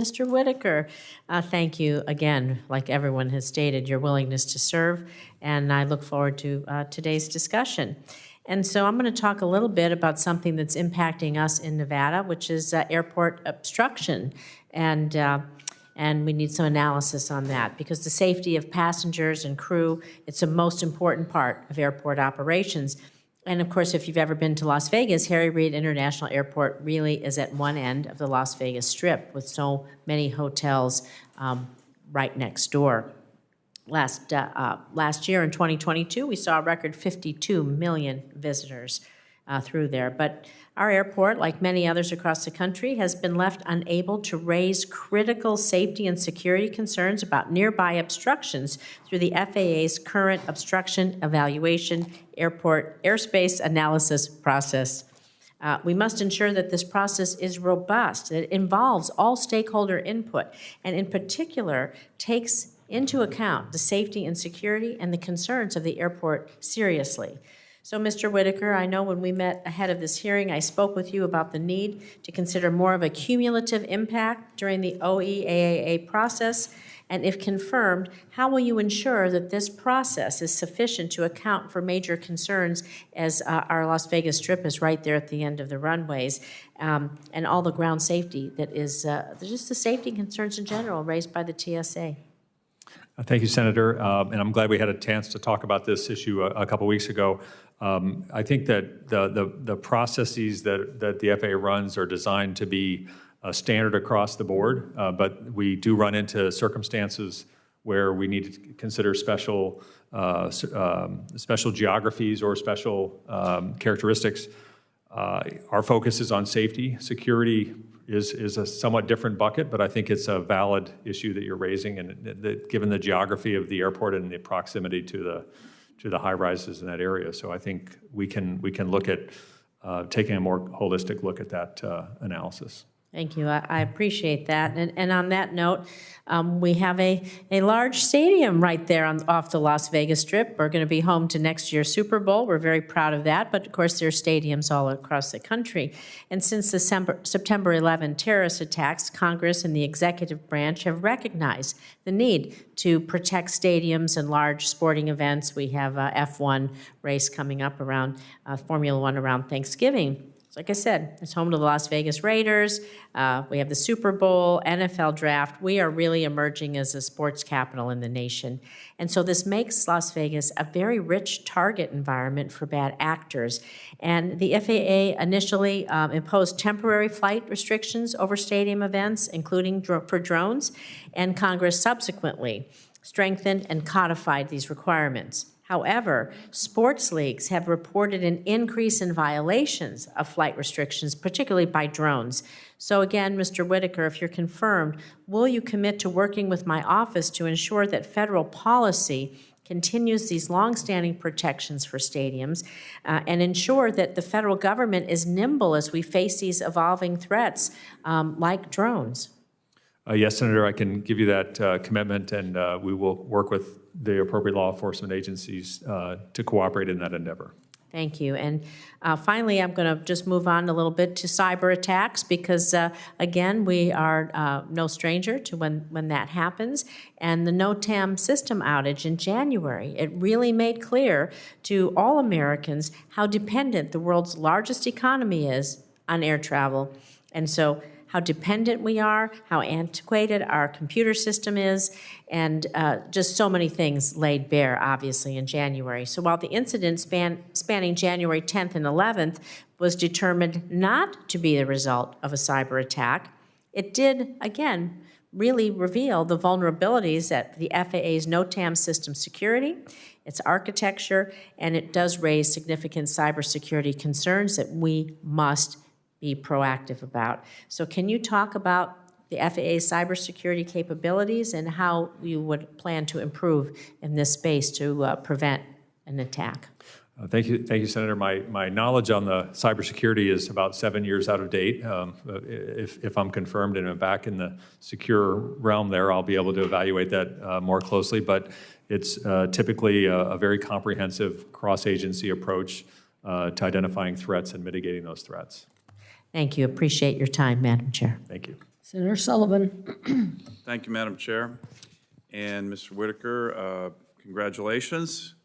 Mr. Whitaker, thank you again, like everyone has stated, your willingness to serve, and I look forward to today's discussion. And so I'm going to talk a little bit about something that's impacting us in Nevada, which is airport obstruction. And we need some analysis on that because the safety of passengers and crew, it's the most important part of airport operations. And of course, if you've ever been to Las Vegas, Harry Reid International Airport really is at one end of the Las Vegas Strip with so many hotels right next door. Last year in 2022, we saw a record 52 million visitors through there. But our airport, like many others across the country, has been left unable to raise critical safety and security concerns about nearby obstructions through the FAA's current obstruction evaluation airport airspace analysis process. We must ensure that this process is robust, that it involves all stakeholder input, and in particular takes into account the safety and security and the concerns of the airport seriously. So, Mr. Whitaker, I know when we met ahead of this hearing, I spoke with you about the need to consider more of a cumulative impact during the OEAAA process, and if confirmed, how will you ensure that this process is sufficient to account for major concerns as our Las Vegas Strip is right there at the end of the runways, and all the ground safety that is, just the safety concerns in general raised by the TSA? Thank you, Senator, and I'm glad we had a chance to talk about this issue a couple weeks ago. I think that the processes that the FAA runs are designed to be standard across the board, but we do run into circumstances where we need to consider special geographies or special characteristics. Our focus is on safety. Security is a somewhat different bucket, but I think it's a valid issue that you're raising, and given the geography of the airport and the proximity to the high rises in that area. So I think we can look at taking a more holistic look at that analysis. Thank you. I appreciate that. And on that note, we have a large stadium right there off the Las Vegas Strip. We're going to be home to next year's Super Bowl. We're very proud of that. But, of course, there are stadiums all across the country. And since the September 11 terrorist attacks, Congress and the executive branch have recognized the need to protect stadiums and large sporting events. We have a F1 race coming up around Formula One around Thanksgiving. Like I said, it's home to the Las Vegas Raiders. We have the Super Bowl, NFL draft. We are really emerging as a sports capital in the nation. And so this makes Las Vegas a very rich target environment for bad actors. And the FAA initially imposed temporary flight restrictions over stadium events, including for drones, and Congress subsequently strengthened and codified these requirements. However, sports leagues have reported an increase in violations of flight restrictions, particularly by drones. So again, Mr. Whitaker, if you're confirmed, will you commit to working with my office to ensure that federal policy continues these longstanding protections for stadiums and ensure that the federal government is nimble as we face these evolving threats like drones? Yes, Senator, I can give you that commitment, and we will work with the appropriate law enforcement agencies to cooperate in that endeavor. Thank you. And finally, I'm going to just move on a little bit to cyber attacks because, again, we are no stranger to when that happens. And the NOTAM system outage in January, it really made clear to all Americans how dependent the world's largest economy is on air travel. And so how dependent we are, how antiquated our computer system is, and just so many things laid bare, obviously, in January. So while the incident spanning January 10th and 11th was determined not to be the result of a cyber attack, it did, again, really reveal the vulnerabilities at the FAA's NOTAM system security, its architecture, and it does raise significant cybersecurity concerns that we must be proactive about. So can you talk about the FAA's cybersecurity capabilities and how you would plan to improve in this space to prevent an attack? Thank you, Senator. My knowledge on the cybersecurity is about 7 years out of date. If I'm confirmed and I'm back in the secure realm there, I'll be able to evaluate that more closely. But it's typically a very comprehensive cross-agency approach to identifying threats and mitigating those threats. Thank you. Appreciate your time, Madam Chair. Thank you. Senator Sullivan. Thank you, Madam Chair. And Mr. Whitaker, congratulations.